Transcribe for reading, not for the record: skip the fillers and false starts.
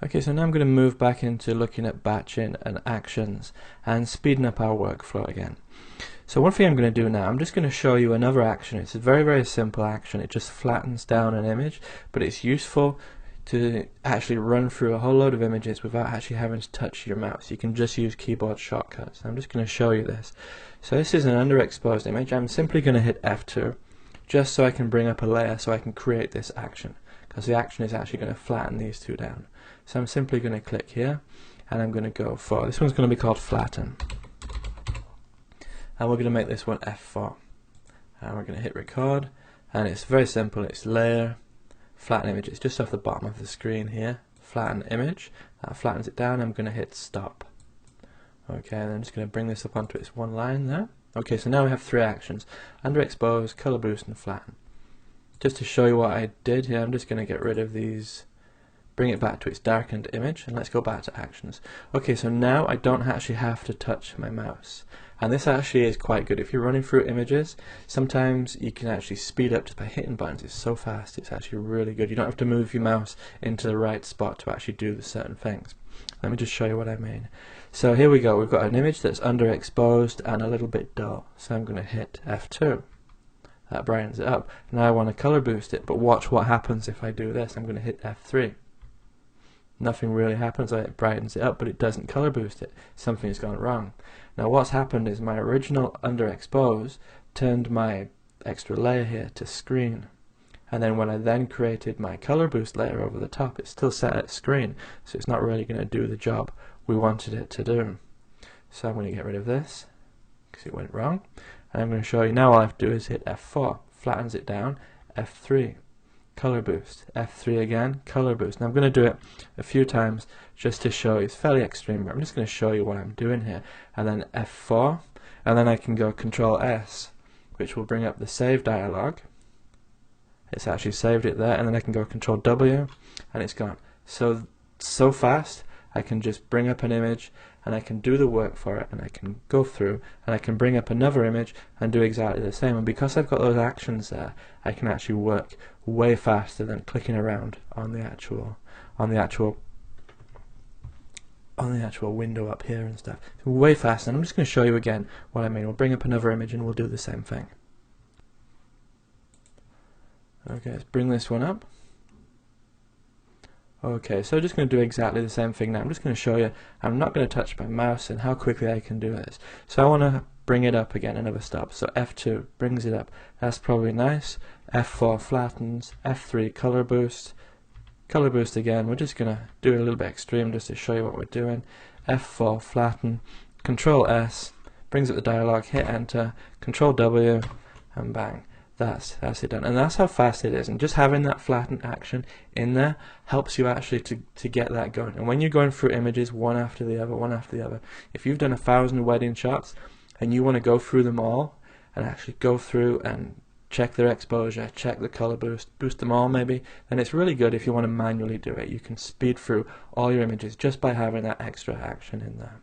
Okay, so now I'm going to move back into looking at batching and actions and speeding up our workflow again. So one thing I'm going to do now, I'm just going to show you another action. It's a very simple action. It just flattens down an image, but it's useful to actually run through a whole load of images without actually having to touch your mouse. You can just use keyboard shortcuts. I'm just going to show you this. So this is an underexposed image. I'm simply going to hit F2 just so I can bring up a layer so I can create this action, because the action is actually going to flatten these two down. So I'm simply going to click here and I'm going to go for, this one's going to be called flatten, and we're going to make this one F4, and we're going to hit record, and it's very simple. It's layer, flatten image. It's just off the bottom of the screen here, flatten image. That flattens it down. I'm going to hit stop. Okay, and I'm just going to bring this up onto its one line there. Okay, so now we have three actions: underexpose, color boost, and flatten. Just to show you what I did here, I'm just going to get rid of these, bring it back to its darkened image, and let's go back to actions. Okay, so now I don't actually have to touch my mouse, and this actually is quite good. If you're running through images, sometimes you can actually speed up just by hitting buttons. It's so fast, it's actually really good. You don't have to move your mouse into the right spot to actually do the certain things. Let me just show you what I mean. So here we go, we've got an image that's underexposed and a little bit dull, so I'm going to hit F2. That brightens it up. Now I want to color boost it, but watch what happens if I do this. I'm going to hit F3. Nothing really happens. It brightens it up, but it doesn't color boost it. Something's gone wrong. Now what's happened is my original underexpose turned my extra layer here to screen, and then when I then created my color boost layer over the top, it's still set at screen, so it's not really going to do the job we wanted it to do. So I'm going to get rid of this because it went wrong, and I'm going to show you now. All I have to do is hit F4, flattens it down, F3, color boost, F3 again, color boost. Now I'm going to do it a few times just to show you. It's fairly extreme, but I'm just going to show you what I'm doing here. And then F4, and then I can go Control S, which will bring up the save dialog. It's actually saved it there, and then I can go Control W, and it's gone. So fast, I can just bring up an image and I can do the work for it, and I can go through and I can bring up another image and do exactly the same. And because I've got those actions there, I can actually work way faster than clicking around on the actual window up here and stuff. Way faster. And I'm just going to show you again what I mean. We'll bring up another image and we'll do the same thing. Okay, let's bring this one up. Okay, so I'm just going to do exactly the same thing now. I'm just going to show you, I'm not going to touch my mouse, and how quickly I can do this. So I want to bring it up again, another stop. So F2 brings it up. That's probably nice. F4 flattens. F3 color boost. Color boost again. We're just going to do it a little bit extreme just to show you what we're doing. F4 flatten. Control S brings up the dialog. Hit enter. Control W, and bang. That's it done, and that's how fast it is. And just having that flatten action in there helps you actually to get that going. And when you're going through images one after the other, if you've done 1,000 wedding shots and you want to go through them all and actually go through and check their exposure, check the color boost them all maybe, then it's really good. If you want to manually do it, you can speed through all your images just by having that extra action in there.